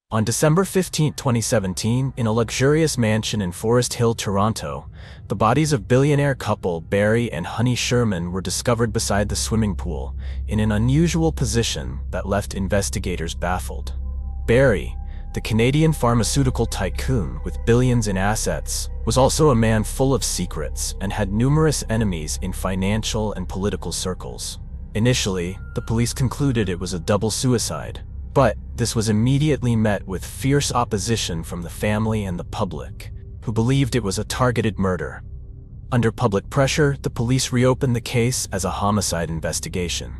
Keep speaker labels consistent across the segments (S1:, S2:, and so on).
S1: On December 15, 2017, in a luxurious mansion in Forest Hill, Toronto, the bodies of billionaire couple Barry and Honey Sherman were discovered beside the swimming pool in an unusual position that left investigators baffled. Barry, the Canadian pharmaceutical tycoon with billions in assets, was also a man full of secrets and had numerous enemies in financial and political circles. Initially, the police concluded it was a double suicide, but this was immediately met with fierce opposition from the family and the public, who believed it was a targeted murder. Under public pressure, the police reopened the case as a homicide investigation.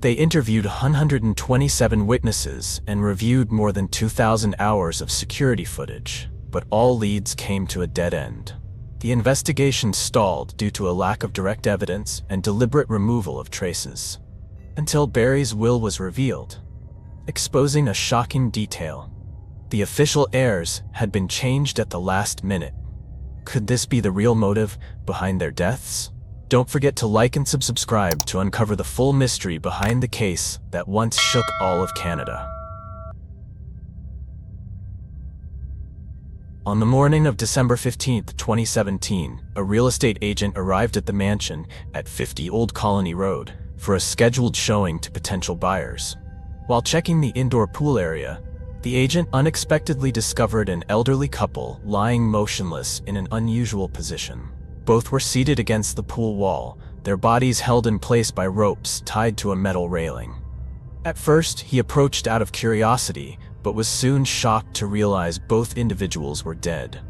S1: They interviewed 127 witnesses and reviewed more than 2,000 hours of security footage, but all leads came to a dead end. The investigation stalled due to a lack of direct evidence and deliberate removal of traces, until Barry's will was revealed, exposing a shocking detail. The official heirs had been changed at the last minute. Could this be the real motive behind their deaths? Don't forget to like and subscribe to uncover the full mystery behind the case that once shook all of Canada. On the morning of December 15, 2017, a real estate agent arrived at the mansion at 50 Old Colony Road for a scheduled showing to potential buyers. While checking the indoor pool area, the agent unexpectedly discovered an elderly couple lying motionless in an unusual position. Both were seated against the pool wall, their bodies held in place by ropes tied to a metal railing. At first, he approached out of curiosity, but was soon shocked to realize both individuals were dead.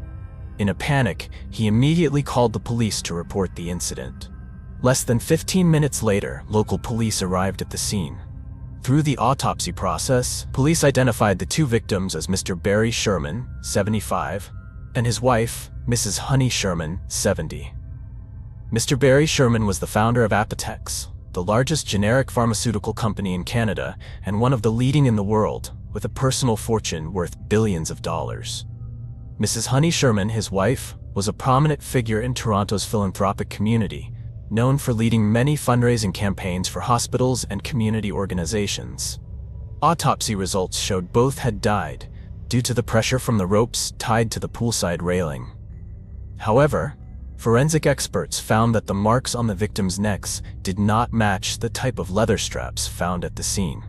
S1: In a panic, he immediately called the police to report the incident. Less than 15 minutes later, local police arrived at the scene. Through the autopsy process, police identified the two victims as Mr. Barry Sherman, 75, and his wife, Mrs. Honey Sherman, 70. Mr. Barry Sherman was the founder of Apotex, the largest generic pharmaceutical company in Canada and one of the leading in the world, with a personal fortune worth billions of dollars. Mrs. Honey Sherman, his wife, was a prominent figure in Toronto's philanthropic community, known for leading many fundraising campaigns for hospitals and community organizations. Autopsy results showed both had died due to the pressure from the ropes tied to the poolside railing. However, forensic experts found that the marks on the victims' necks did not match the type of leather straps found at the scene.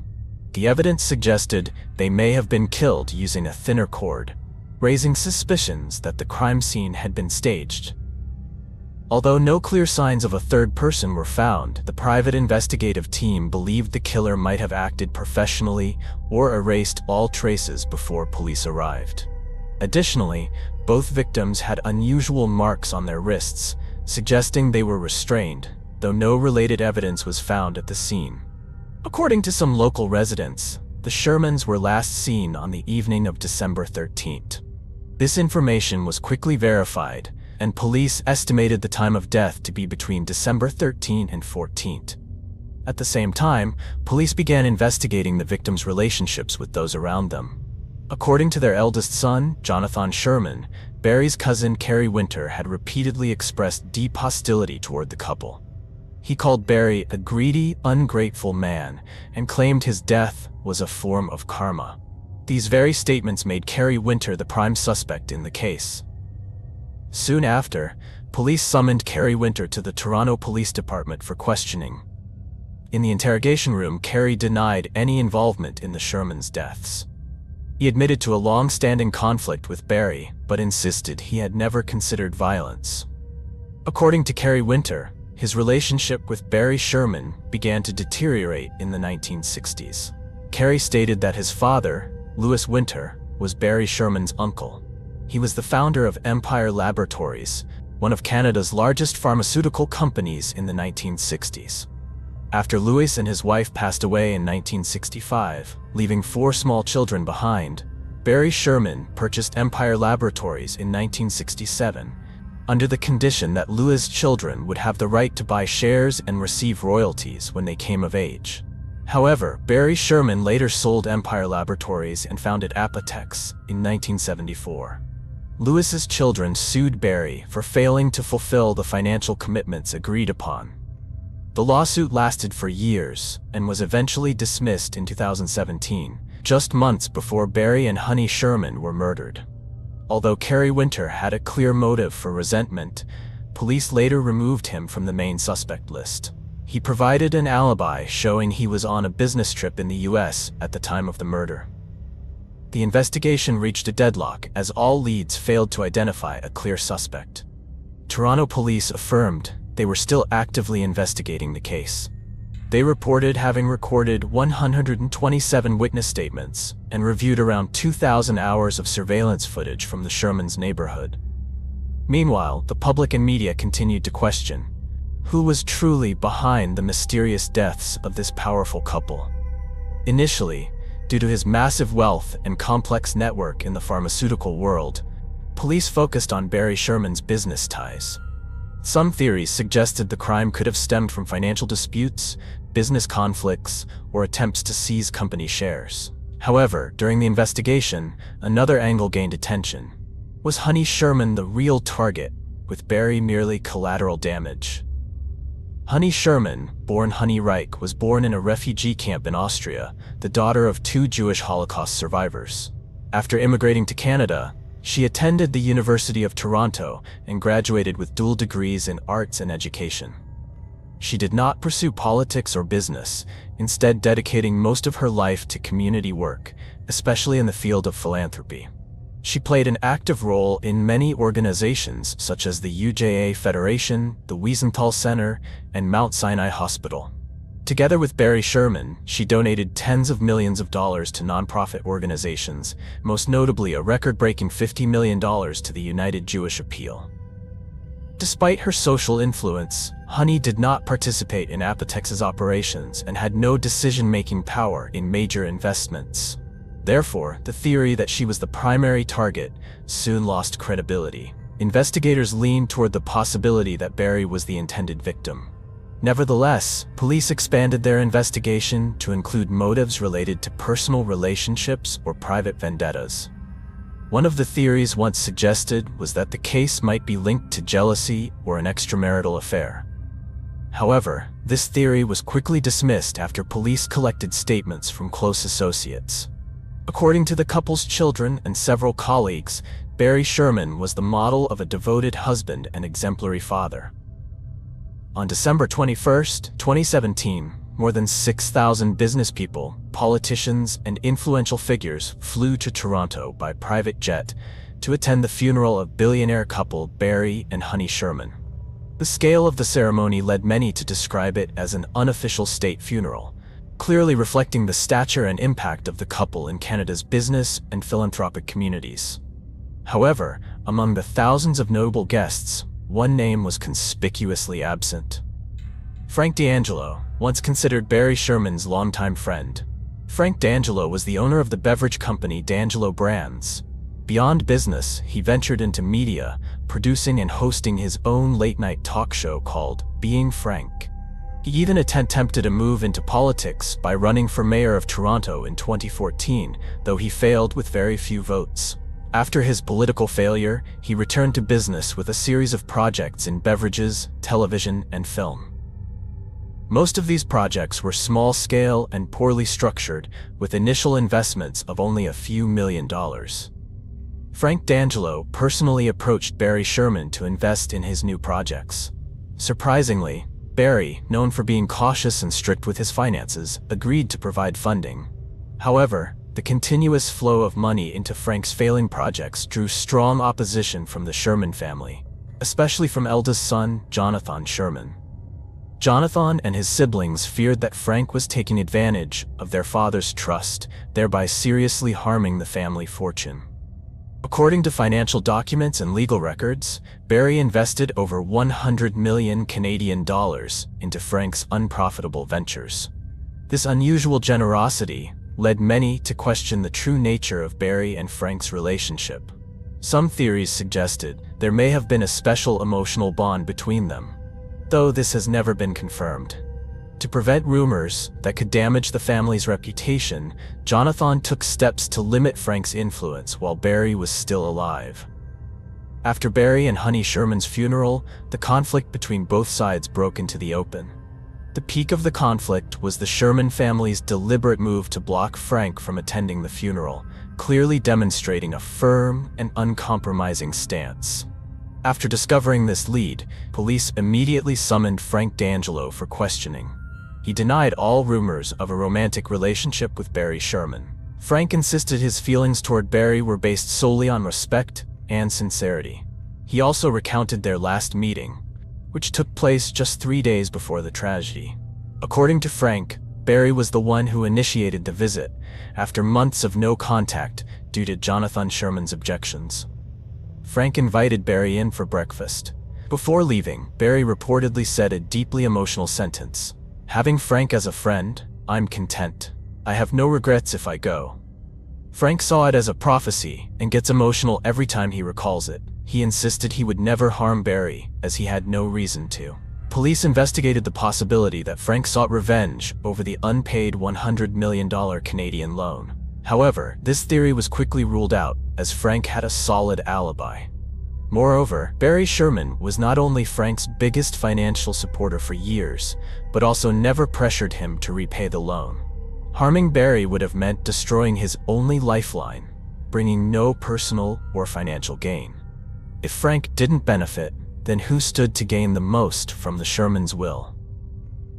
S1: The evidence suggested they may have been killed using a thinner cord, raising suspicions that the crime scene had been staged. Although no clear signs of a third person were found, the private investigative team believed the killer might have acted professionally or erased all traces before police arrived. Additionally, both victims had unusual marks on their wrists, suggesting they were restrained, though no related evidence was found at the scene. According to some local residents, the Shermans were last seen on the evening of December 13th. This information was quickly verified, and police estimated the time of death to be between December 13 and 14th. At the same time, police began investigating the victims' relationships with those around them. According to their eldest son, Jonathan Sherman, Barry's cousin Carrie Winter had repeatedly expressed deep hostility toward the couple. He called Barry a greedy, ungrateful man and claimed his death was a form of karma. These very statements made Carrie Winter the prime suspect in the case. Soon after, police summoned Carrie Winter to the Toronto Police Department for questioning. In the interrogation room, Carrie denied any involvement in the Shermans' deaths. He admitted to a long-standing conflict with Barry, but insisted he had never considered violence. According to Carrie Winter, his relationship with Barry Sherman began to deteriorate in the 1960s. Carrie stated that his father, Louis Winter, was Barry Sherman's uncle. He was the founder of Empire Laboratories, one of Canada's largest pharmaceutical companies in the 1960s. After Louis and his wife passed away in 1965, leaving 4 small children behind, Barry Sherman purchased Empire Laboratories in 1967, under the condition that Louis' children would have the right to buy shares and receive royalties when they came of age. However, Barry Sherman later sold Empire Laboratories and founded Apotex in 1974. Louis's children sued Barry for failing to fulfill the financial commitments agreed upon. The lawsuit lasted for years and was eventually dismissed in 2017, just months before Barry and Honey Sherman were murdered. Although Kerry Winter had a clear motive for resentment, police later removed him from the main suspect list. He provided an alibi showing he was on a business trip in the US at the time of the murder. The investigation reached a deadlock as all leads failed to identify a clear suspect. Toronto police affirmed they were still actively investigating the case. They reported having recorded 127 witness statements and reviewed around 2,000 hours of surveillance footage from the Shermans' neighborhood. Meanwhile, the public and media continued to question who was truly behind the mysterious deaths of this powerful couple. Initially, due to his massive wealth and complex network in the pharmaceutical world, police focused on Barry Sherman's business ties. Some theories suggested the crime could have stemmed from financial disputes, business conflicts, or attempts to seize company shares. However, during the investigation, another angle gained attention. Was Honey Sherman the real target, with Barry merely collateral damage? Honey Sherman, born Honey Reich, was born in a refugee camp in Austria, the daughter of 2 Jewish Holocaust survivors. After immigrating to Canada, she attended the University of Toronto and graduated with dual degrees in arts and education. She did not pursue politics or business, instead dedicating most of her life to community work, especially in the field of philanthropy. She played an active role in many organizations such as the UJA Federation, the Wiesenthal Center, and Mount Sinai Hospital. Together with Barry Sherman, she donated tens of millions of dollars to nonprofit organizations, most notably a record-breaking $50 million to the United Jewish Appeal. Despite her social influence, Honey did not participate in Apotex's operations and had no decision-making power in major investments. Therefore, the theory that she was the primary target soon lost credibility. Investigators leaned toward the possibility that Barry was the intended victim. Nevertheless, police expanded their investigation to include motives related to personal relationships or private vendettas. One of the theories once suggested was that the case might be linked to jealousy or an extramarital affair. However, this theory was quickly dismissed after police collected statements from close associates. According to the couple's children and several colleagues, Barry Sherman was the model of a devoted husband and exemplary father. On December 21, 2017, more than 6,000 business people, politicians, and influential figures flew to Toronto by private jet to attend the funeral of billionaire couple Barry and Honey Sherman. The scale of the ceremony led many to describe it as an unofficial state funeral, clearly reflecting the stature and impact of the couple in Canada's business and philanthropic communities. However, among the thousands of notable guests, one name was conspicuously absent. Frank D'Angelo, once considered Barry Sherman's longtime friend. Frank D'Angelo was the owner of the beverage company D'Angelo Brands. Beyond business, he ventured into media, producing and hosting his own late-night talk show called Being Frank. He even attempted a move into politics by running for mayor of Toronto in 2014, though he failed with very few votes. After his political failure, he returned to business with a series of projects in beverages, television, and film. Most of these projects were small-scale and poorly structured, with initial investments of only a few $1 million. Frank D'Angelo personally approached Barry Sherman to invest in his new projects. Surprisingly, Barry, known for being cautious and strict with his finances, agreed to provide funding. However, the continuous flow of money into Frank's failing projects drew strong opposition from the Sherman family, especially from eldest son, Jonathan Sherman. Jonathan and his siblings feared that Frank was taking advantage of their father's trust, thereby seriously harming the family fortune. According to financial documents and legal records, Barry invested over 100 million Canadian dollars into Frank's unprofitable ventures. This unusual generosity led many to question the true nature of Barry and Frank's relationship. Some theories suggested there may have been a special emotional bond between them, though this has never been confirmed. To prevent rumors that could damage the family's reputation, Jonathan took steps to limit Frank's influence while Barry was still alive. After Barry and Honey Sherman's funeral, the conflict between both sides broke into the open. The peak of the conflict was the Sherman family's deliberate move to block Frank from attending the funeral, clearly demonstrating a firm and uncompromising stance. After discovering this lead, police immediately summoned Frank D'Angelo for questioning. He denied all rumors of a romantic relationship with Barry Sherman. Frank insisted his feelings toward Barry were based solely on respect and sincerity. He also recounted their last meeting, which took place just 3 days before the tragedy. According to Frank, Barry was the one who initiated the visit, after months of no contact due to Jonathan Sherman's objections. Frank invited Barry in for breakfast. Before leaving, Barry reportedly said a deeply emotional sentence. "Having Frank as a friend, I'm content. I have no regrets if I go." Frank saw it as a prophecy and gets emotional every time he recalls it. He insisted he would never harm Barry, as he had no reason to. Police investigated the possibility that Frank sought revenge over the unpaid $100 million Canadian loan. However, this theory was quickly ruled out, as Frank had a solid alibi. Moreover, Barry Sherman was not only Frank's biggest financial supporter for years, but also never pressured him to repay the loan. Harming Barry would have meant destroying his only lifeline, bringing no personal or financial gain. If Frank didn't benefit, then who stood to gain the most from the Sherman's will?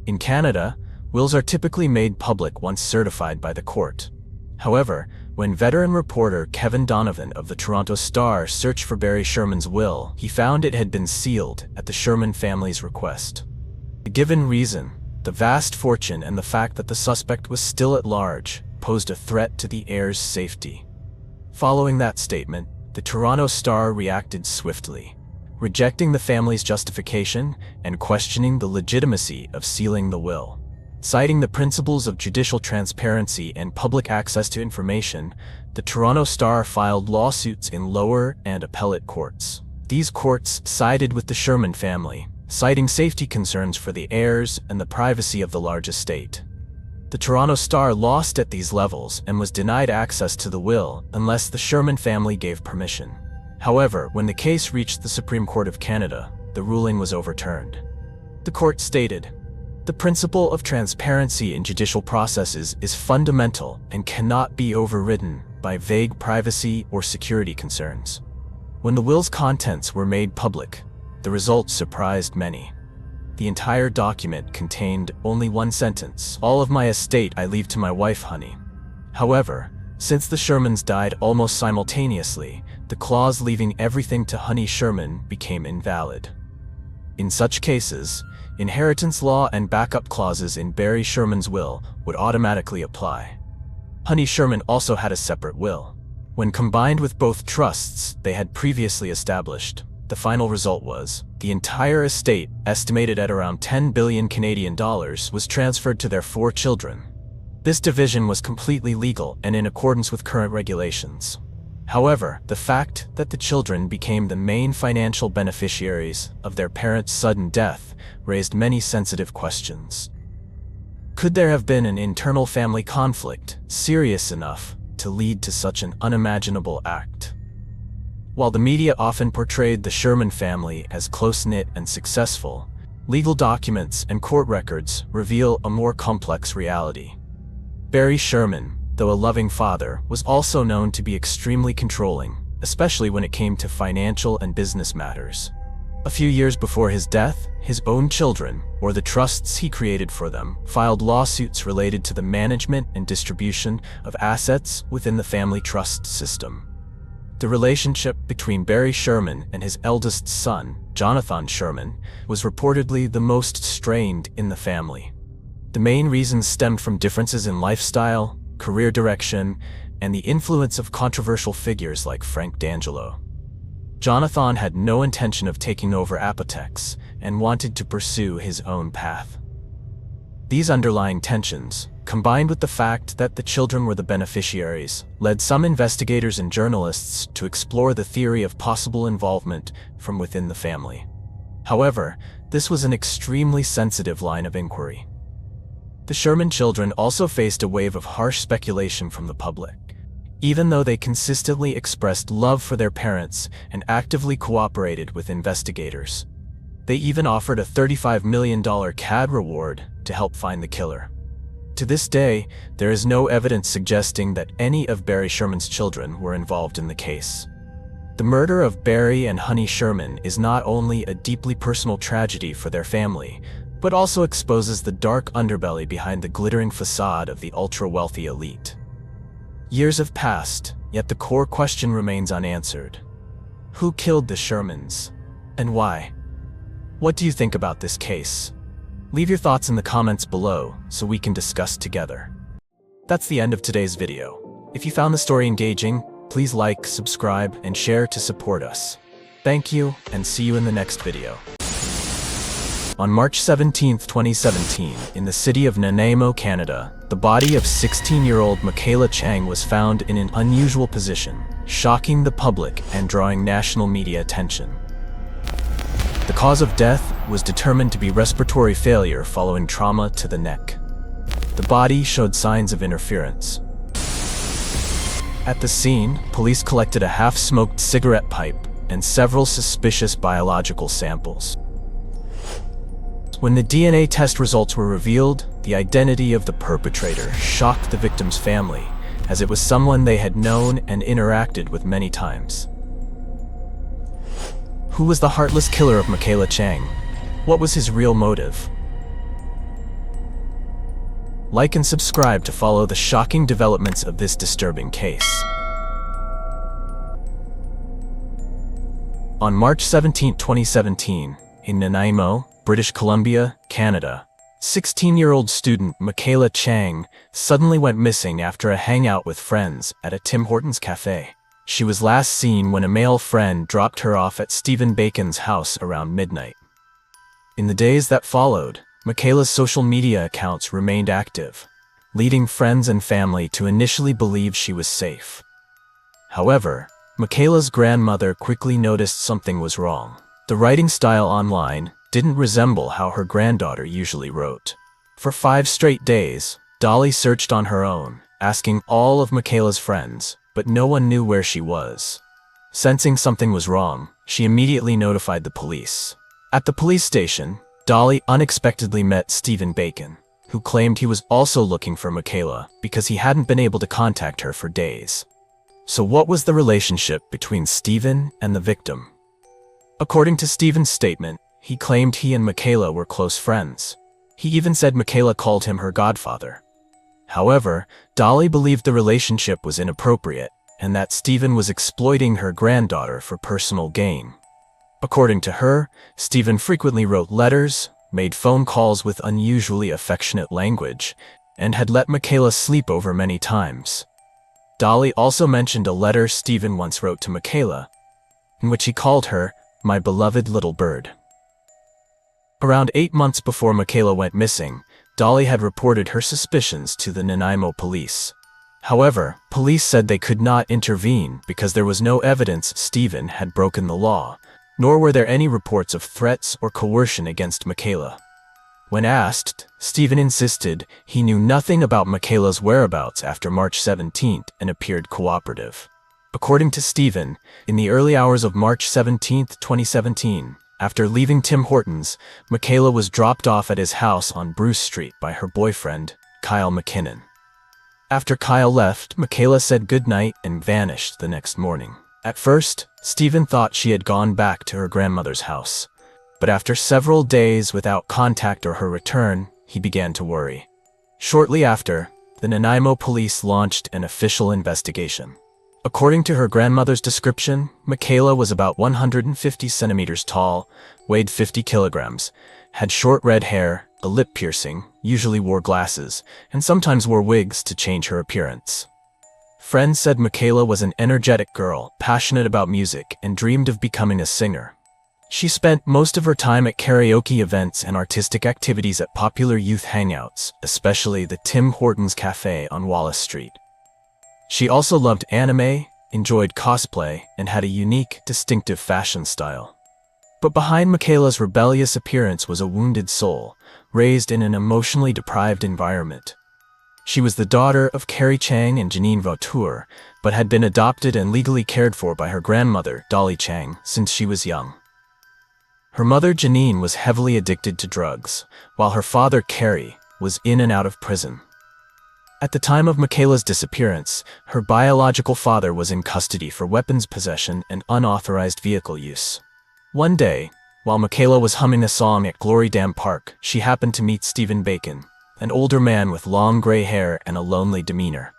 S1: In Canada, wills are typically made public once certified by the court. However, when veteran reporter Kevin Donovan of the Toronto Star searched for Barry Sherman's will, he found it had been sealed at the Sherman family's request. The given reason, the vast fortune and the fact that the suspect was still at large, posed a threat to the heir's safety. Following that statement, the Toronto Star reacted swiftly, rejecting the family's justification and questioning the legitimacy of sealing the will. Citing the principles of judicial transparency and public access to information, the Toronto Star filed lawsuits in lower and appellate courts. These courts sided with the Sherman family, citing safety concerns for the heirs and the privacy of the large estate. The Toronto Star lost at these levels and was denied access to the will unless the Sherman family gave permission. However, when the case reached the Supreme Court of Canada, the ruling was overturned. The court stated, "The principle of transparency in judicial processes is fundamental and cannot be overridden by vague privacy or security concerns." When the will's contents were made public, the result surprised many. The entire document contained only one sentence: "All of my estate I leave to my wife, honey." However, since the Shermans died almost simultaneously, the clause leaving everything to Honey Sherman became invalid. In such cases, inheritance law and backup clauses in Barry Sherman's will would automatically apply. Honey Sherman also had a separate will. When combined with both trusts they had previously established, the final result was the entire estate, estimated at around 10 billion Canadian dollars, was transferred to their 4 children. This division was completely legal and in accordance with current regulations. However, the fact that the children became the main financial beneficiaries of their parents' sudden death raised many sensitive questions. Could there have been an internal family conflict serious enough to lead to such an unimaginable act? While the media often portrayed the Sherman family as close-knit and successful, legal documents and court records reveal a more complex reality. Barry Sherman, though a loving father, was also known to be extremely controlling, especially when it came to financial and business matters. A few years before his death, his own children, or the trusts he created for them, filed lawsuits related to the management and distribution of assets within the family trust system. The relationship between Barry Sherman and his eldest son, Jonathan Sherman, was reportedly the most strained in the family. The main reasons stemmed from differences in lifestyle, career direction, and the influence of controversial figures like Frank D'Angelo. Jonathan had no intention of taking over Apotex and wanted to pursue his own path. These underlying tensions, combined with the fact that the children were the beneficiaries, led some investigators and journalists to explore the theory of possible involvement from within the family. However, this was an extremely sensitive line of inquiry. The Sherman children also faced a wave of harsh speculation from the public. Even though they consistently expressed love for their parents and actively cooperated with investigators. They even offered a $35 million CAD reward to help find the killer. To this day, there is no evidence suggesting that any of Barry Sherman's children were involved in the case. The murder of Barry and Honey Sherman is not only a deeply personal tragedy for their family, but also exposes the dark underbelly behind the glittering facade of the ultra-wealthy elite. Years have passed, yet the core question remains unanswered. Who killed the Shermans? And why? What do you think about this case? Leave your thoughts in the comments below so we can discuss together. That's the end of today's video. If you found the story engaging, please like, subscribe, and share to support us. Thank you, and see you in the next video. On March 17, 2017, in the city of Nanaimo, Canada, the body of 16-year-old Michaela Chang was found in an unusual position, shocking the public and drawing national media attention. The cause of death was determined to be respiratory failure following trauma to the neck. The body showed signs of interference. At the scene, police collected a half-smoked cigarette pipe and several suspicious biological samples. When the DNA test results were revealed, the identity of the perpetrator shocked the victim's family, as it was someone they had known and interacted with many times. Who was the heartless killer of Michaela Chang? What was his real motive? Like and subscribe to follow the shocking developments of this disturbing case. On March 17, 2017, in Nanaimo, British Columbia, Canada, 16-year-old student Michaela Chang suddenly went missing after a hangout with friends at a Tim Hortons cafe. She was last seen when a male friend dropped her off at Stephen Bacon's house around midnight. In the days that followed, Michaela's social media accounts remained active, leading friends and family to initially believe she was safe. However, Michaela's grandmother quickly noticed something was wrong. The writing style online didn't resemble how her granddaughter usually wrote. For 5 straight days, Dolly searched on her own, asking all of Michaela's friends, but no one knew where she was. Sensing something was wrong, she immediately notified the police. At the police station, Dolly unexpectedly met Stephen Bacon, who claimed he was also looking for Michaela because he hadn't been able to contact her for days. So what was the relationship between Stephen and the victim? According to Stephen's statement, he claimed he and Michaela were close friends. He even said Michaela called him her godfather. However, Dolly believed the relationship was inappropriate and that Stephen was exploiting her granddaughter for personal gain. According to her, Stephen frequently wrote letters, made phone calls with unusually affectionate language, and had let Michaela sleep over many times. Dolly also mentioned a letter Stephen once wrote to Michaela, in which he called her, "my beloved little bird." Around 8 months before Michaela went missing, Dolly had reported her suspicions to the Nanaimo police. However, police said they could not intervene because there was no evidence Stephen had broken the law, nor were there any reports of threats or coercion against Michaela. When asked, Stephen insisted he knew nothing about Michaela's whereabouts after March 17th and appeared cooperative. According to Stephen, in the early hours of March 17, 2017, after leaving Tim Hortons, Michaela was dropped off at his house on Bruce Street by her boyfriend, Kyle McKinnon. After Kyle left, Michaela said goodnight and vanished the next morning. At first, Stephen thought she had gone back to her grandmother's house. But after several days without contact or her return, he began to worry. Shortly after, the Nanaimo police launched an official investigation. According to her grandmother's description, Michaela was about 150 centimeters tall, weighed 50 kilograms, had short red hair, a lip piercing, usually wore glasses, and sometimes wore wigs to change her appearance. Friends said Michaela was an energetic girl, passionate about music, and dreamed of becoming a singer. She spent most of her time at karaoke events and artistic activities at popular youth hangouts, especially the Tim Hortons Cafe on Wallace Street. She also loved anime, enjoyed cosplay, and had a unique, distinctive fashion style. But behind Michaela's rebellious appearance was a wounded soul, raised in an emotionally deprived environment. She was the daughter of Carrie Chang and Janine Vautour, but had been adopted and legally cared for by her grandmother, Dolly Chang, since she was young. Her mother, Janine, was heavily addicted to drugs, while her father, Carrie, was in and out of prison. At the time of Michaela's disappearance, her biological father was in custody for weapons possession and unauthorized vehicle use. One day, while Michaela was humming a song at Glory Dam Park, she happened to meet Stephen Bacon, an older man with long gray hair and a lonely demeanor.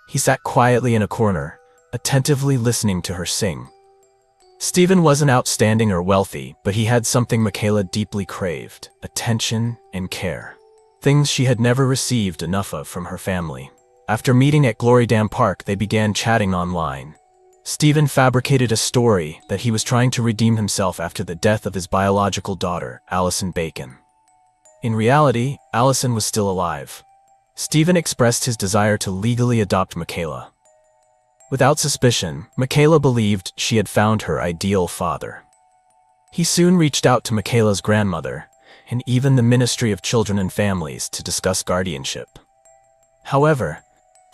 S1: He sat quietly in a corner, attentively listening to her sing. Stephen wasn't outstanding or wealthy, but he had something Michaela deeply craved: attention and care. Things she had never received enough of from her family. After meeting at Glory Dam Park, they began chatting online. Stephen fabricated a story that he was trying to redeem himself after the death of his biological daughter, Allison Bacon. In reality, Allison was still alive. Stephen expressed his desire to legally adopt Michaela. Without suspicion, Michaela believed she had found her ideal father. He soon reached out to Michaela's grandmother, and even the Ministry of Children and Families, to discuss guardianship. However,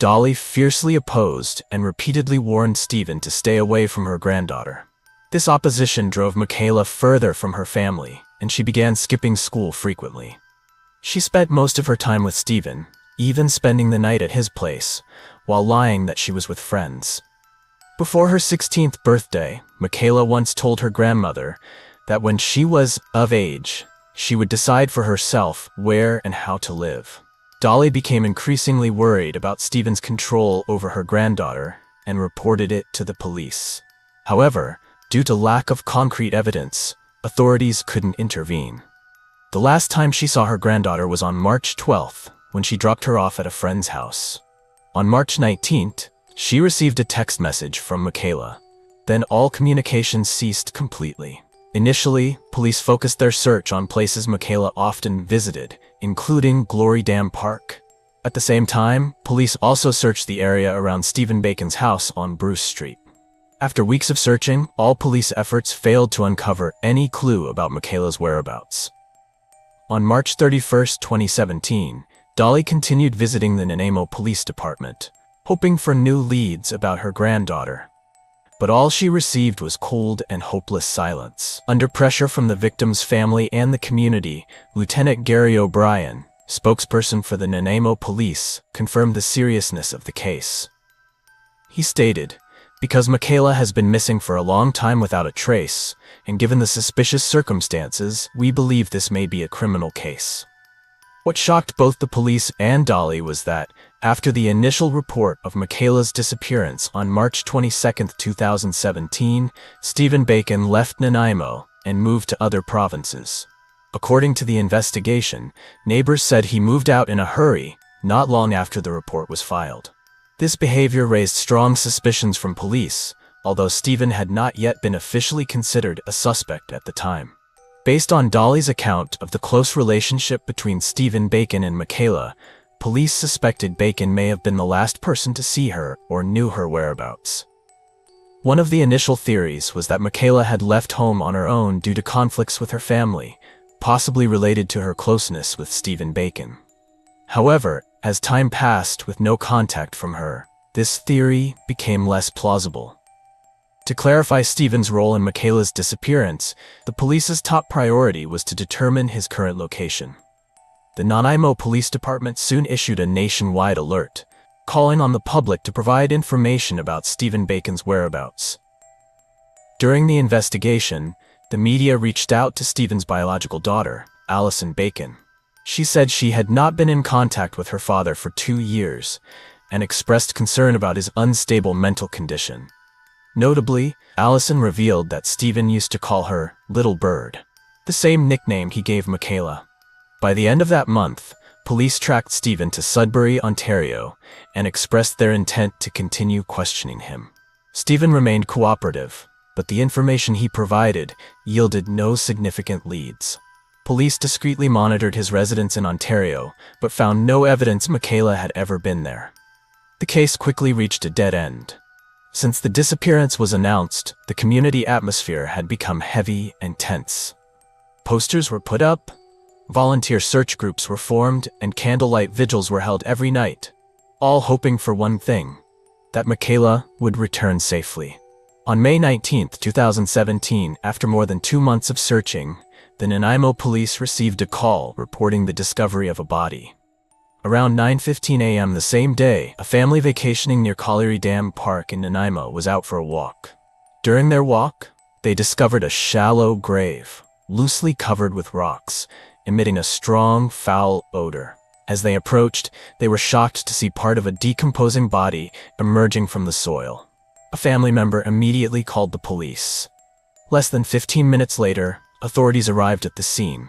S1: Dolly fiercely opposed and repeatedly warned Stephen to stay away from her granddaughter. This opposition drove Michaela further from her family, and she began skipping school frequently. She spent most of her time with Stephen, even spending the night at his place, while lying that she was with friends. Before her 16th birthday, Michaela once told her grandmother that when she was of age, she would decide for herself where and how to live. Dolly became increasingly worried about Stephen's control over her granddaughter and reported it to the police. However, due to lack of concrete evidence, authorities couldn't intervene. The last time she saw her granddaughter was on March 12th, when she dropped her off at a friend's house. On March 19th, she received a text message from Michaela. Then all communication ceased completely. Initially, police focused their search on places Michaela often visited, including Glory Dam Park. At the same time, police also searched the area around Stephen Bacon's house on Bruce Street. After weeks of searching, all police efforts failed to uncover any clue about Michaela's whereabouts. On March 31, 2017, Dolly continued visiting the Nanaimo Police Department, hoping for new leads about her granddaughter. But all she received was cold and hopeless silence. Under pressure from the victim's family and the community, Lieutenant Gary O'Brien, spokesperson for the Nanaimo Police, confirmed the seriousness of the case. He stated, "Because Michaela has been missing for a long time without a trace, and given the suspicious circumstances, we believe this may be a criminal case." What shocked both the police and Dolly was that, after the initial report of Michaela's disappearance on March 22, 2017, Stephen Bacon left Nanaimo and moved to other provinces. According to the investigation, neighbors said he moved out in a hurry, not long after the report was filed. This behavior raised strong suspicions from police, although Stephen had not yet been officially considered a suspect at the time. Based on Dolly's account of the close relationship between Stephen Bacon and Michaela, police suspected Bacon may have been the last person to see her or knew her whereabouts. One of the initial theories was that Michaela had left home on her own due to conflicts with her family, possibly related to her closeness with Stephen Bacon. However, as time passed with no contact from her, this theory became less plausible. To clarify Stephen's role in Michaela's disappearance, the police's top priority was to determine his current location. The Nanaimo Police Department soon issued a nationwide alert, calling on the public to provide information about Stephen Bacon's whereabouts. During the investigation, the media reached out to Stephen's biological daughter, Allison Bacon. She said she had not been in contact with her father for 2 years and expressed concern about his unstable mental condition. Notably, Allison revealed that Stephen used to call her Little Bird, the same nickname he gave Michaela. By the end of that month, police tracked Stephen to Sudbury, Ontario, and expressed their intent to continue questioning him. Stephen remained cooperative, but the information he provided yielded no significant leads. Police discreetly monitored his residence in Ontario, but found no evidence Michaela had ever been there. The case quickly reached a dead end. Since the disappearance was announced, the community atmosphere had become heavy and tense. Posters were put up, volunteer search groups were formed, and candlelight vigils were held every night, all hoping for one thing: that Michaela would return safely. On May 19, 2017, after more than 2 months of searching, the Nanaimo police received a call reporting the discovery of a body. Around 9:15 a.m. the same day, a family vacationing near Colliery Dam Park in Nanaimo was out for a walk. During their walk, they discovered a shallow grave, loosely covered with rocks, emitting a strong, foul odor. As they approached, they were shocked to see part of a decomposing body emerging from the soil. A family member immediately called the police. Less than 15 minutes later, authorities arrived at the scene.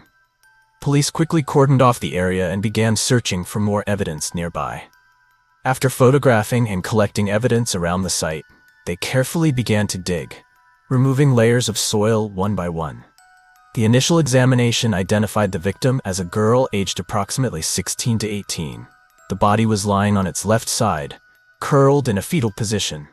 S1: Police quickly cordoned off the area and began searching for more evidence nearby. After photographing and collecting evidence around the site, they carefully began to dig, removing layers of soil one by one. The initial examination identified the victim as a girl aged approximately 16 to 18. The body was lying on its left side, curled in a fetal position.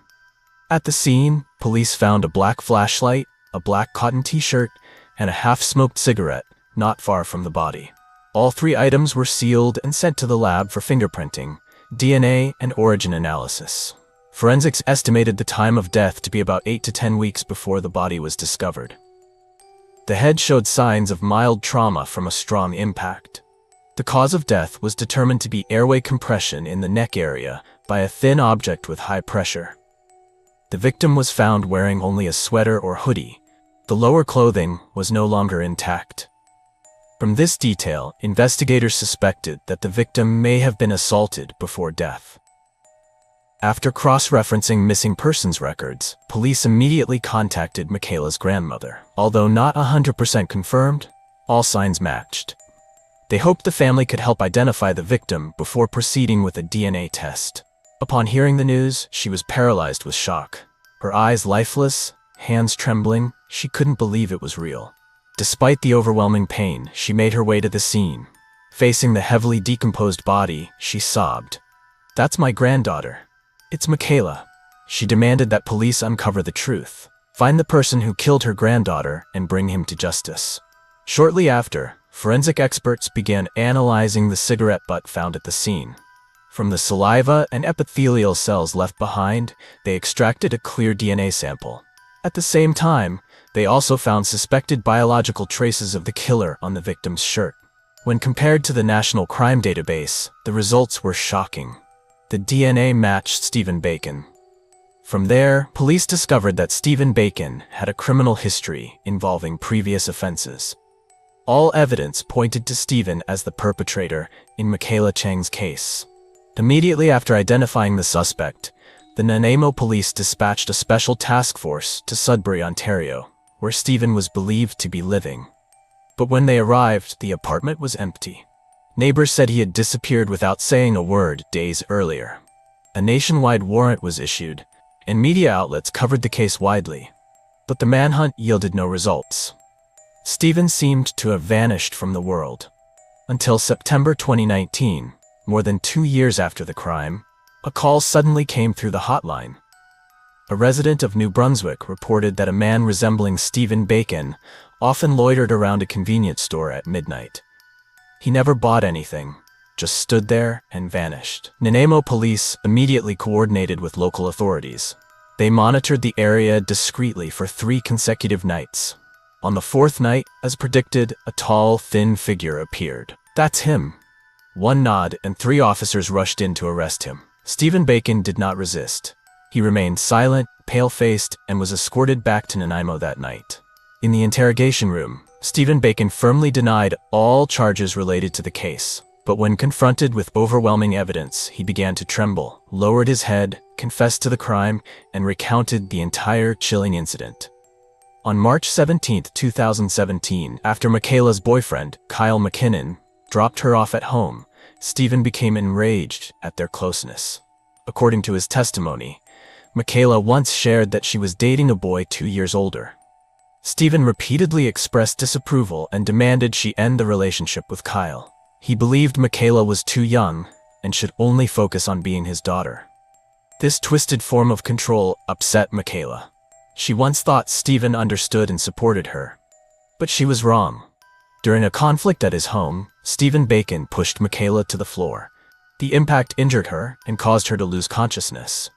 S1: At the scene, police found a black flashlight, a black cotton t-shirt, and a half-smoked cigarette not far from the body. All three items were sealed and sent to the lab for fingerprinting, DNA, and origin analysis. Forensics estimated the time of death to be about 8 to 10 weeks before the body was discovered. The head showed signs of mild trauma from a strong impact. The cause of death was determined to be airway compression in the neck area by a thin object with high pressure. The victim was found wearing only a sweater or hoodie. The lower clothing was no longer intact. From this detail, investigators suspected that the victim may have been assaulted before death. After cross-referencing missing persons records, police immediately contacted Michaela's grandmother. Although not 100% confirmed, all signs matched. They hoped the family could help identify the victim before proceeding with a DNA test. Upon hearing the news, she was paralyzed with shock. Her eyes lifeless, hands trembling, she couldn't believe it was real. Despite the overwhelming pain, she made her way to the scene. Facing the heavily decomposed body, she sobbed. "That's my granddaughter. It's Michaela." She demanded that police uncover the truth, find the person who killed her granddaughter, and bring him to justice. Shortly after, forensic experts began analyzing the cigarette butt found at the scene. From the saliva and epithelial cells left behind, they extracted a clear DNA sample. At the same time, they also found suspected biological traces of the killer on the victim's shirt. When compared to the National Crime Database, the results were shocking. The DNA matched Stephen Bacon. From there, police discovered that Stephen Bacon had a criminal history involving previous offenses. All evidence pointed to Stephen as the perpetrator in Michaela Chang's case. Immediately after identifying the suspect, the Nanaimo police dispatched a special task force to Sudbury, Ontario, where Stephen was believed to be living. But when they arrived, the apartment was empty. Neighbors said he had disappeared without saying a word days earlier. A nationwide warrant was issued, and media outlets covered the case widely. But the manhunt yielded no results. Stephen seemed to have vanished from the world. Until September 2019, more than 2 years after the crime, a call suddenly came through the hotline. A resident of New Brunswick reported that a man resembling Stephen Bacon often loitered around a convenience store at midnight. He never bought anything, just stood there and vanished. Nanaimo police immediately coordinated with local authorities. They monitored the area discreetly for 3 consecutive nights. On the 4th night, as predicted, a tall, thin figure appeared. "That's him." One nod and 3 officers rushed in to arrest him. Stephen Bacon did not resist. He remained silent, pale-faced, and was escorted back to Nanaimo that night. In the interrogation room, Stephen Bacon firmly denied all charges related to the case. But when confronted with overwhelming evidence, he began to tremble, lowered his head, confessed to the crime, and recounted the entire chilling incident. On March 17, 2017, after Michaela's boyfriend, Kyle McKinnon, dropped her off at home, Stephen became enraged at their closeness. According to his testimony, Michaela once shared that she was dating a boy 2 years older. Stephen repeatedly expressed disapproval and demanded she end the relationship with Kyle. He believed Michaela was too young and should only focus on being his daughter. This twisted form of control upset Michaela. She once thought Stephen understood and supported her, but she was wrong. During a conflict at his home, Stephen Bacon pushed Michaela to the floor. The impact injured her and caused her to lose consciousness.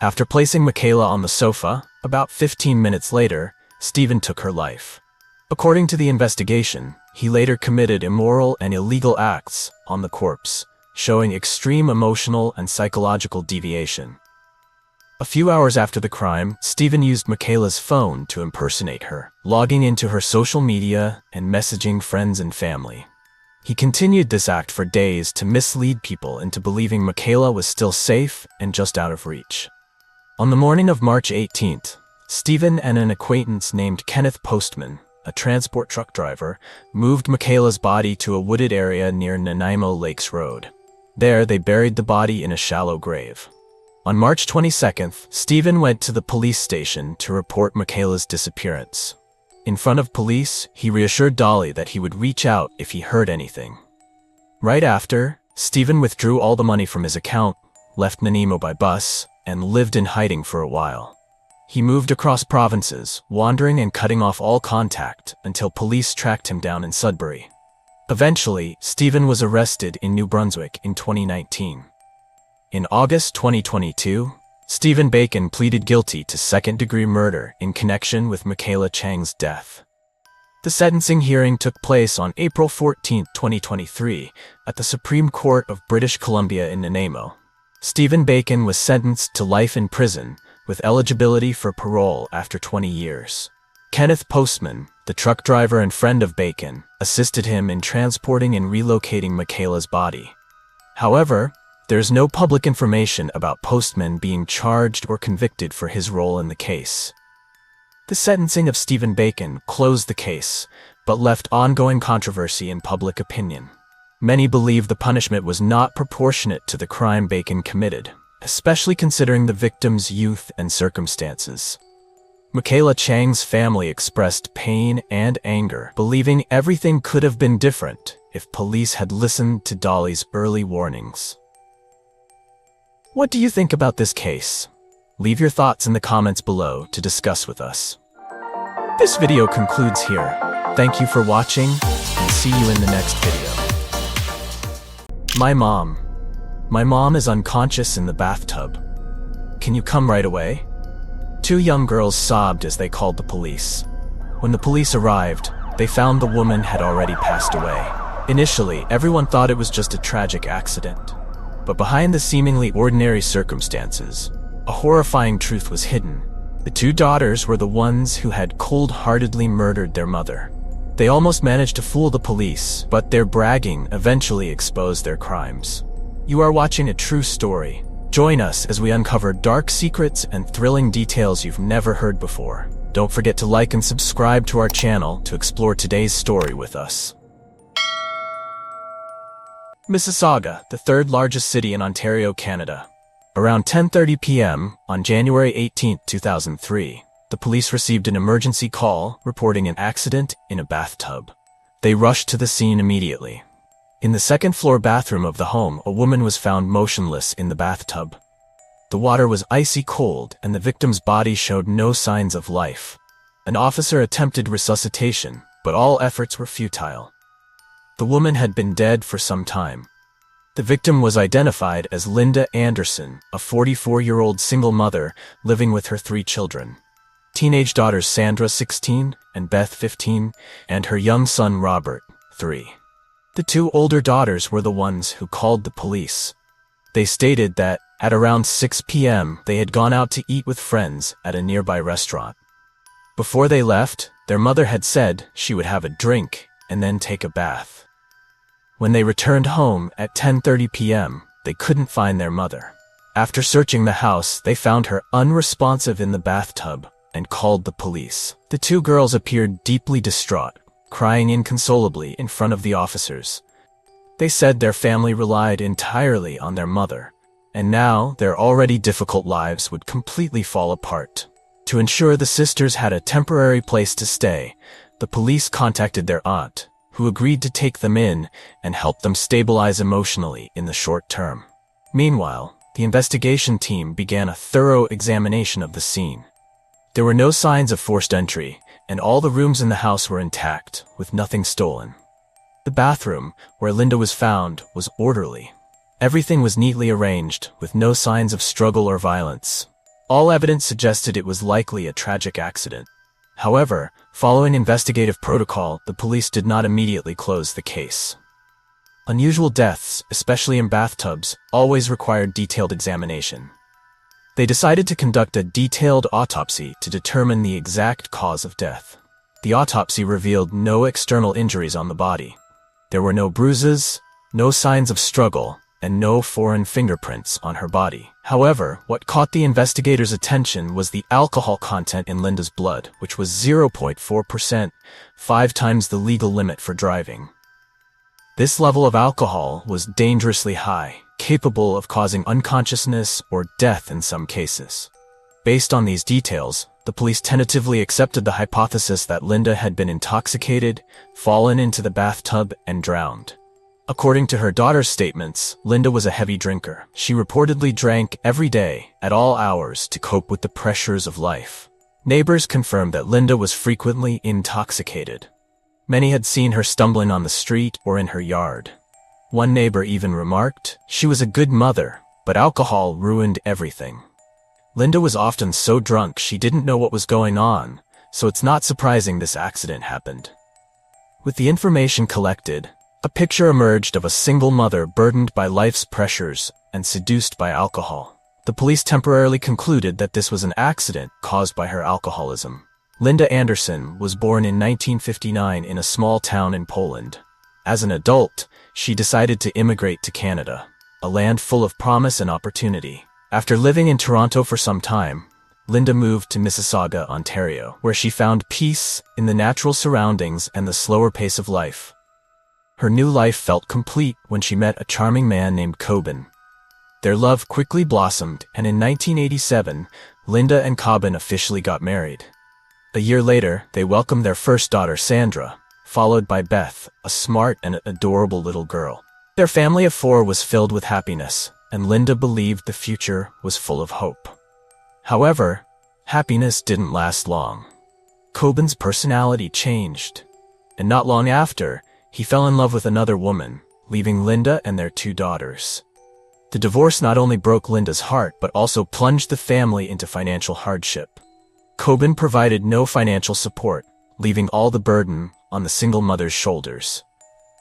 S1: After placing Michaela on the sofa, about 15 minutes later, Stephen took her life. According to the investigation, he later committed immoral and illegal acts on the corpse, showing extreme emotional and psychological deviation. A few hours after the crime, Stephen used Michaela's phone to impersonate her, logging into her social media and messaging friends and family. He continued this act for days to mislead people into believing Michaela was still safe and just out of reach. On the morning of March 18th, Stephen and an acquaintance named Kenneth Postman, a transport truck driver, moved Michaela's body to a wooded area near Nanaimo Lakes Road. There, they buried the body in a shallow grave. On March 22nd, Stephen went to the police station to report Michaela's disappearance. In front of police, he reassured Dolly that he would reach out if he heard anything. Right after, Stephen withdrew all the money from his account, left Nanaimo by bus, and lived in hiding for a while. He moved across provinces, wandering and cutting off all contact until police tracked him down in Sudbury. Eventually, Stephen was arrested in New Brunswick in 2019. In August 2022, Stephen Bacon pleaded guilty to second-degree murder in connection with Michaela Chang's death. The sentencing hearing took place on April 14, 2023, at the Supreme Court of British Columbia in Nanaimo. Stephen Bacon was sentenced to life in prison, with eligibility for parole after 20 years. Kenneth Postman, the truck driver and friend of Bacon, assisted him in transporting and relocating Michaela's body. However, there is no public information about Postman being charged or convicted for his role in the case. The sentencing of Stephen Bacon closed the case, but left ongoing controversy in public opinion. Many believe the punishment was not proportionate to the crime Bacon committed, especially considering the victim's youth and circumstances. Michaela Chang's family expressed pain and anger, believing everything could have been different if police had listened to Dolly's early warnings. What do you think about this case? Leave your thoughts in the comments below to discuss with us. This video concludes here. Thank you for watching, and see you in the next video. My mom is unconscious in the bathtub. Can you come right away? Two young girls sobbed as they called the police. When the police arrived, they found the woman had already passed away. Initially, everyone thought it was just a tragic accident. But behind the seemingly ordinary circumstances, a horrifying truth was hidden. The two daughters were the ones who had cold-heartedly murdered their mother. They almost managed to fool the police, but their bragging eventually exposed their crimes. You are watching a true story. Join us as we uncover dark secrets and thrilling details you've never heard before. Don't forget to like and subscribe to our channel to explore today's story with us. Mississauga, the third largest city in Ontario, Canada. Around 10:30 p.m. on January 18, 2003, the police received an emergency call reporting an accident in a bathtub. They rushed to the scene immediately. In the second-floor bathroom of the home, a woman was found motionless in the bathtub. The water was icy cold, and the victim's body showed no signs of life. An officer attempted resuscitation, but all efforts were futile. The woman had been dead for some time. The victim was identified as Linda Anderson, a 44-year-old single mother living with her 3 children. Teenage daughters Sandra, 16, and Beth, 15, and her young son Robert, 3. The 2 older daughters were the ones who called the police. They stated that, at around 6 p.m., they had gone out to eat with friends at a nearby restaurant. Before they left, their mother had said she would have a drink and then take a bath. When they returned home at 10:30 p.m., they couldn't find their mother. After searching the house, they found her unresponsive in the bathtub and called the police. The 2 girls appeared deeply distraught, crying inconsolably in front of the officers. They said their family relied entirely on their mother, and now their already difficult lives would completely fall apart. To ensure the sisters had a temporary place to stay, the police contacted their aunt, who agreed to take them in and help them stabilize emotionally in the short term. Meanwhile, the investigation team began a thorough examination of the scene. There were no signs of forced entry, and all the rooms in the house were intact, with nothing stolen. The bathroom, where Linda was found, was orderly. Everything was neatly arranged, with no signs of struggle or violence. All evidence suggested it was likely a tragic accident. However, following investigative protocol, the police did not immediately close the case. Unusual deaths, especially in bathtubs, always required detailed examination. They decided to conduct a detailed autopsy to determine the exact cause of death. The autopsy revealed no external injuries on the body. There were no bruises, no signs of struggle, and no foreign fingerprints on her body. However, what caught the investigators' attention was the alcohol content in Linda's blood, which was 0.4%, 5 times the legal limit for driving. This level of alcohol was dangerously high, capable of causing unconsciousness or death in some cases. Based on these details, the police tentatively accepted the hypothesis that Linda had been intoxicated, fallen into the bathtub, and drowned. According to her daughter's statements, Linda was a heavy drinker. She reportedly drank every day, at all hours, to cope with the pressures of life. Neighbors confirmed that Linda was frequently intoxicated. Many had seen her stumbling on the street or in her yard. One neighbor even remarked, "She was a good mother, but alcohol ruined everything." Linda was often so drunk she didn't know what was going on, so it's not surprising this accident happened. With the information collected, a picture emerged of a single mother burdened by life's pressures and seduced by alcohol. The police temporarily concluded that this was an accident caused by her alcoholism. Linda Anderson was born in 1959 in a small town in Poland. As an adult, she decided to immigrate to Canada, a land full of promise and opportunity. After living in Toronto for some time, Linda moved to Mississauga, Ontario, where she found peace in the natural surroundings and the slower pace of life. Her new life felt complete when she met a charming man named Coben. Their love quickly blossomed, and in 1987, Linda and Coben officially got married. A year later, they welcomed their first daughter, Sandra, followed by Beth, a smart and adorable little girl. Their family of 4 was filled with happiness, and Linda believed the future was full of hope. However, happiness didn't last long. Coben's personality changed, and not long after, he fell in love with another woman, leaving Linda and their 2 daughters. The divorce not only broke Linda's heart but also plunged the family into financial hardship. Coben provided no financial support, leaving all the burden on the single mother's shoulders.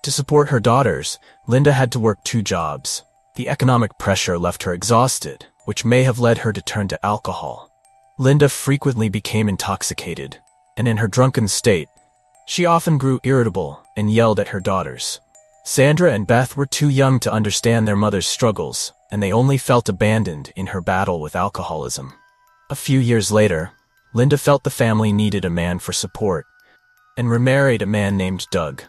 S1: To support her daughters, Linda had to work 2 jobs. The economic pressure left her exhausted, which may have led her to turn to alcohol. Linda frequently became intoxicated, and in her drunken state, she often grew irritable and yelled at her daughters. Sandra and Beth were too young to understand their mother's struggles, and they only felt abandoned in her battle with alcoholism. A few years later, Linda felt the family needed a man for support, and remarried a man named Doug.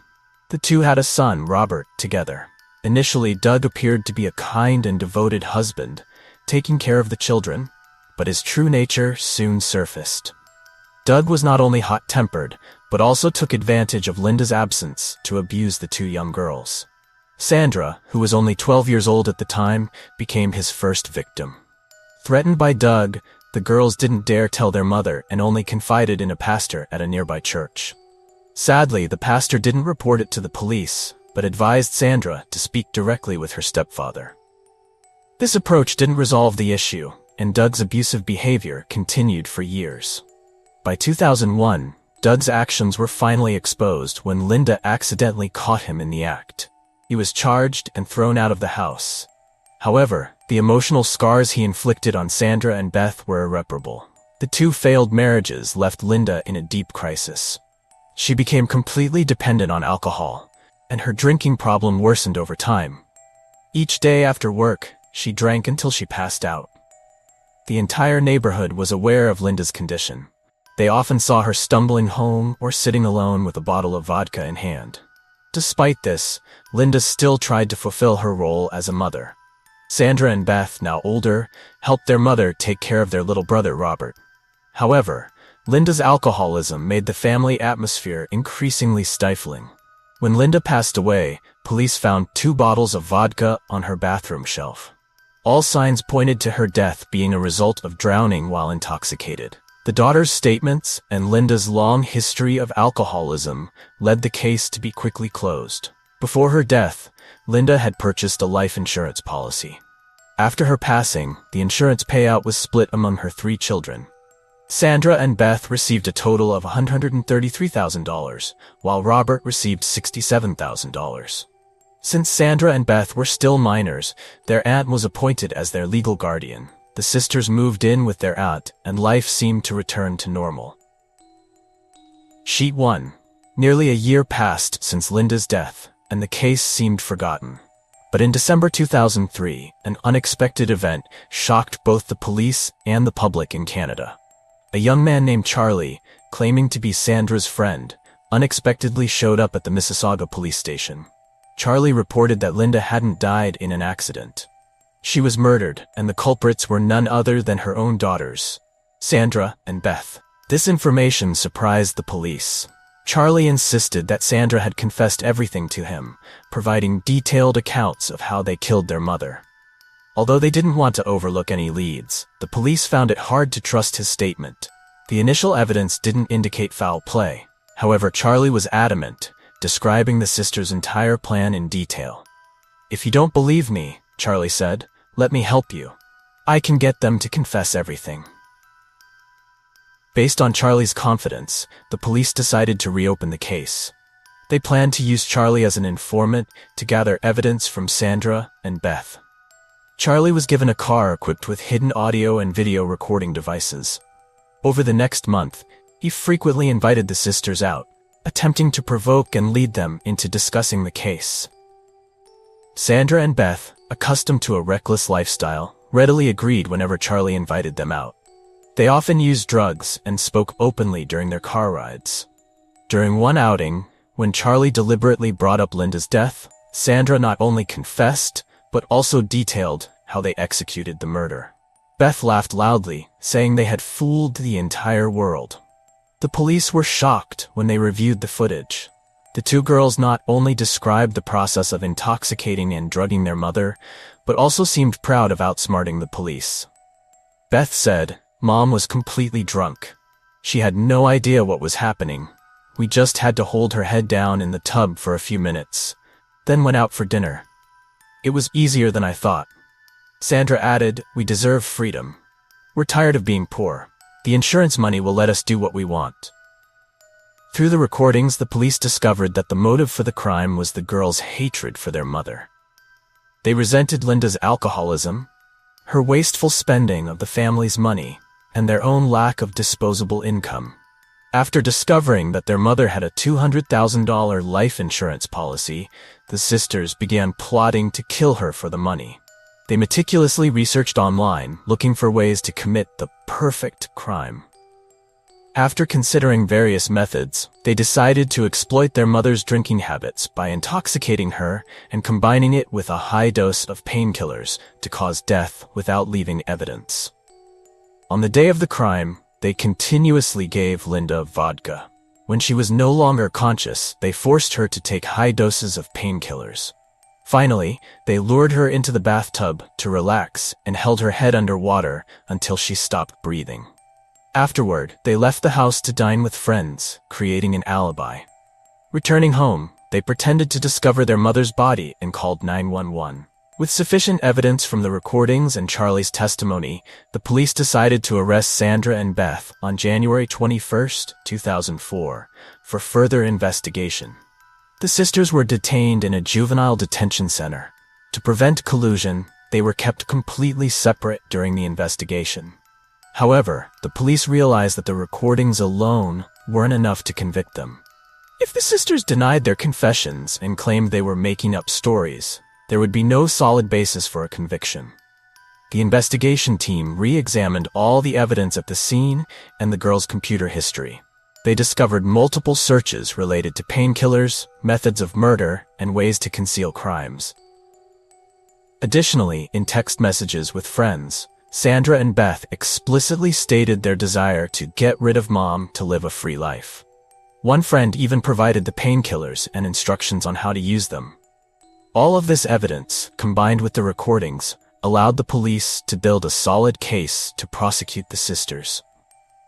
S1: The two had a son, Robert, together. Initially, Doug appeared to be a kind and devoted husband, taking care of the children, but his true nature soon surfaced. Doug was not only hot-tempered, but also took advantage of Linda's absence to abuse the 2 young girls. Sandra, who was only 12 years old at the time, became his first victim. Threatened by Doug, the girls didn't dare tell their mother and only confided in a pastor at a nearby church. Sadly, the pastor didn't report it to the police, but advised Sandra to speak directly with her stepfather. This approach didn't resolve the issue, and Doug's abusive behavior continued for years. By 2001, Doug's actions were finally exposed when Linda accidentally caught him in the act. He was charged and thrown out of the house. However, the emotional scars he inflicted on Sandra and Beth were irreparable. The 2 failed marriages left Linda in a deep crisis. She became completely dependent on alcohol, and her drinking problem worsened over time. Each day after work, she drank until she passed out. The entire neighborhood was aware of Linda's condition. They often saw her stumbling home or sitting alone with a bottle of vodka in hand. Despite this, Linda still tried to fulfill her role as a mother. Sandra and Beth, now older, helped their mother take care of their little brother, Robert. However, Linda's alcoholism made the family atmosphere increasingly stifling. When Linda passed away, police found 2 bottles of vodka on her bathroom shelf. All signs pointed to her death being a result of drowning while intoxicated. The daughter's statements and Linda's long history of alcoholism led the case to be quickly closed. Before her death, Linda had purchased a life insurance policy. After her passing, the insurance payout was split among her 3 children. Sandra and Beth received a total of $133,000, while Robert received $67,000. Since Sandra and Beth were still minors, their aunt was appointed as their legal guardian. The sisters moved in with their aunt, and life seemed to return to normal. Sheet 1. Nearly a year passed since Linda's death, and the case seemed forgotten. But in December 2003, an unexpected event shocked both the police and the public in Canada. A young man named Charlie, claiming to be Sandra's friend, unexpectedly showed up at the Mississauga police station. Charlie reported that Linda hadn't died in an accident. She was murdered, and the culprits were none other than her own daughters, Sandra and Beth. This information surprised the police. Charlie insisted that Sandra had confessed everything to him, providing detailed accounts of how they killed their mother. Although they didn't want to overlook any leads, the police found it hard to trust his statement. The initial evidence didn't indicate foul play. However, Charlie was adamant, describing the sisters' entire plan in detail. "If you don't believe me," Charlie said, "let me help you. I can get them to confess everything." Based on Charlie's confidence, the police decided to reopen the case. They planned to use Charlie as an informant to gather evidence from Sandra and Beth. Charlie was given a car equipped with hidden audio and video recording devices. Over the next month, he frequently invited the sisters out, attempting to provoke and lead them into discussing the case. Sandra and Beth, accustomed to a reckless lifestyle, readily agreed whenever Charlie invited them out. They often used drugs and spoke openly during their car rides. During one outing, when Charlie deliberately brought up Linda's death, Sandra not only confessed, but also detailed how they executed the murder. Beth laughed loudly, saying they had fooled the entire world. The police were shocked when they reviewed the footage. The two girls not only described the process of intoxicating and drugging their mother, but also seemed proud of outsmarting the police. Beth said, "Mom was completely drunk. She had no idea what was happening. We just had to hold her head down in the tub for a few minutes, then went out for dinner. It was easier than I thought." Sandra added, "We deserve freedom. We're tired of being poor. The insurance money will let us do what we want." Through the recordings, the police discovered that the motive for the crime was the girls' hatred for their mother. They resented Linda's alcoholism, her wasteful spending of the family's money, and their own lack of disposable income. After discovering that their mother had a $200,000 life insurance policy, the sisters began plotting to kill her for the money. They meticulously researched online, looking for ways to commit the perfect crime. After considering various methods, they decided to exploit their mother's drinking habits by intoxicating her and combining it with a high dose of painkillers to cause death without leaving evidence. On the day of the crime, they continuously gave Linda vodka. When she was no longer conscious, they forced her to take high doses of painkillers. Finally, they lured her into the bathtub to relax and held her head under water until she stopped breathing. Afterward, they left the house to dine with friends, creating an alibi. Returning home, they pretended to discover their mother's body and called 911. With sufficient evidence from the recordings and Charlie's testimony, the police decided to arrest Sandra and Beth on January 21, 2004, for further investigation. The sisters were detained in a juvenile detention center. To prevent collusion, they were kept completely separate during the investigation. However, the police realized that the recordings alone weren't enough to convict them. If the sisters denied their confessions and claimed they were making up stories, there would be no solid basis for a conviction. The investigation team re-examined all the evidence at the scene and the girls' computer history. They discovered multiple searches related to painkillers, methods of murder, and ways to conceal crimes. Additionally, in text messages with friends, Sandra and Beth explicitly stated their desire to get rid of Mom to live a free life. One friend even provided the painkillers and instructions on how to use them. All of this evidence, combined with the recordings, allowed the police to build a solid case to prosecute the sisters.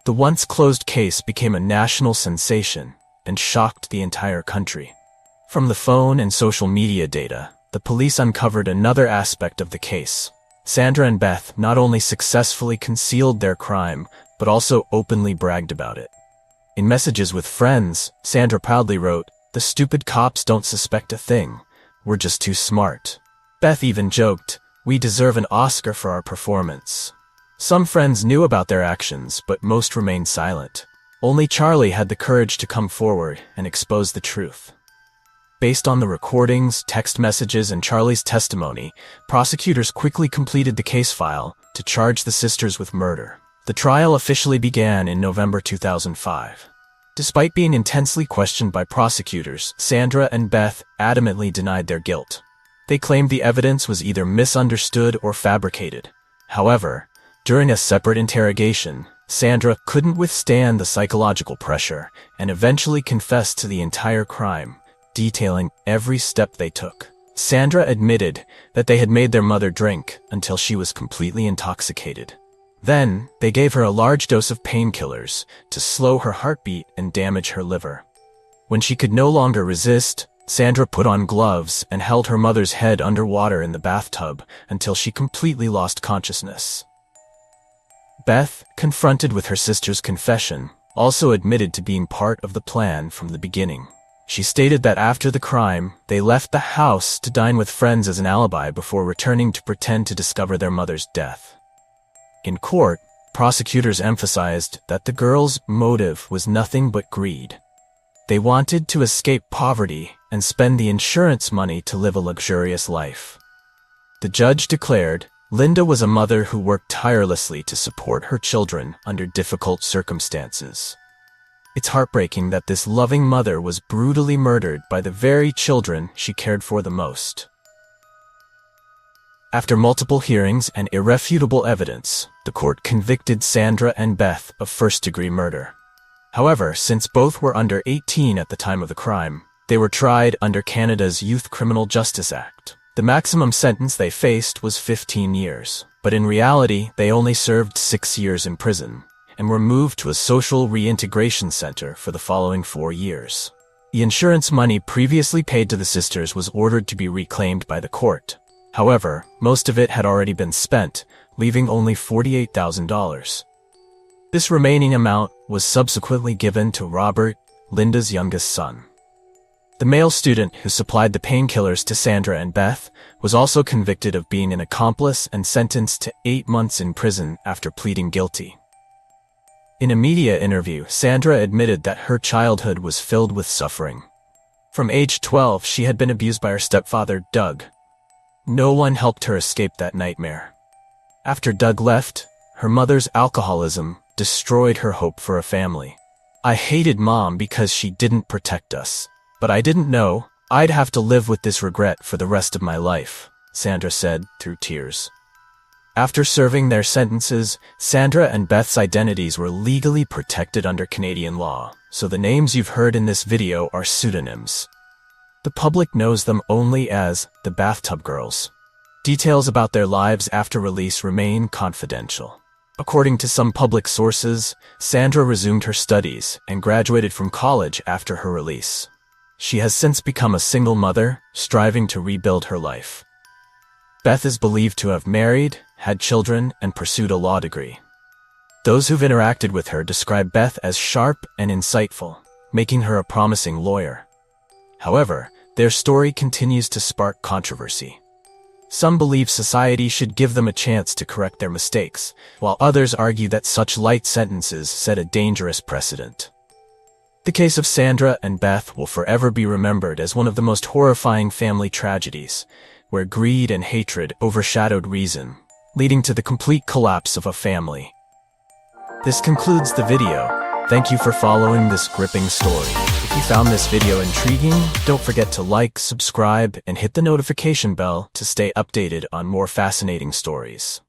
S1: The once closed case became a national sensation and shocked the entire country. From the phone and social media data, the police uncovered another aspect of the case. Sandra and Beth not only successfully concealed their crime, but also openly bragged about it. In messages with friends, Sandra proudly wrote, "The stupid cops don't suspect a thing. "We're just too smart." Beth even joked, "We deserve an Oscar for our performance." Some friends knew about their actions, but most remained silent. Only Charlie had the courage to come forward and expose the truth. Based on the recordings, text messages, and Charlie's testimony, prosecutors quickly completed the case file to charge the sisters with murder. The trial officially began in November 2005. Despite being intensely questioned by prosecutors, Sandra and Beth adamantly denied their guilt. They claimed the evidence was either misunderstood or fabricated. However, during a separate interrogation, Sandra couldn't withstand the psychological pressure and eventually confessed to the entire crime, detailing every step they took. Sandra admitted that they had made their mother drink until she was completely intoxicated. Then, they gave her a large dose of painkillers to slow her heartbeat and damage her liver. When she could no longer resist, Sandra put on gloves and held her mother's head underwater in the bathtub until she completely lost consciousness. Beth, confronted with her sister's confession, also admitted to being part of the plan from the beginning. She stated that after the crime, they left the house to dine with friends as an alibi before returning to pretend to discover their mother's death. In court, prosecutors emphasized that the girls' motive was nothing but greed. They wanted to escape poverty and spend the insurance money to live a luxurious life. The judge declared, Linda was a mother who worked tirelessly to support her children under difficult circumstances. It's heartbreaking that this loving mother was brutally murdered by the very children she cared for the most. After multiple hearings and irrefutable evidence, the court convicted Sandra and Beth of first-degree murder. However, since both were under 18 at the time of the crime, they were tried under Canada's Youth Criminal Justice Act. The maximum sentence they faced was 15 years, but in reality, they only served 6 years in prison and were moved to a social reintegration center for the following 4 years. The insurance money previously paid to the sisters was ordered to be reclaimed by the court. However, most of it had already been spent, leaving only $48,000. This remaining amount was subsequently given to Robert, Linda's youngest son. The male student who supplied the painkillers to Sandra and Beth was also convicted of being an accomplice and sentenced to 8 months in prison after pleading guilty. In a media interview, Sandra admitted that her childhood was filled with suffering. From age 12, she had been abused by her stepfather, Doug. No one helped her escape that nightmare. After Doug left, her mother's alcoholism destroyed her hope for a family. "I hated Mom because she didn't protect us. But I didn't know I'd have to live with this regret for the rest of my life," Sandra said through tears. After serving their sentences, Sandra and Beth's identities were legally protected under Canadian law, so the names you've heard in this video are pseudonyms. The public knows them only as the Bathtub Girls. Details about their lives after release remain confidential. According to some public sources, Sandra resumed her studies and graduated from college after her release. She has since become a single mother, striving to rebuild her life. Beth is believed to have married, had children, and pursued a law degree. Those who've interacted with her describe Beth as sharp and insightful, making her a promising lawyer. However, their story continues to spark controversy. Some believe society should give them a chance to correct their mistakes, while others argue that such light sentences set a dangerous precedent. The case of Sandra and Beth will forever be remembered as one of the most horrifying family tragedies, where greed and hatred overshadowed reason, leading to the complete collapse of a family. This concludes the video. Thank you for following this gripping story. If you found this video intriguing, don't forget to like, subscribe, and hit the notification bell to stay updated on more fascinating stories.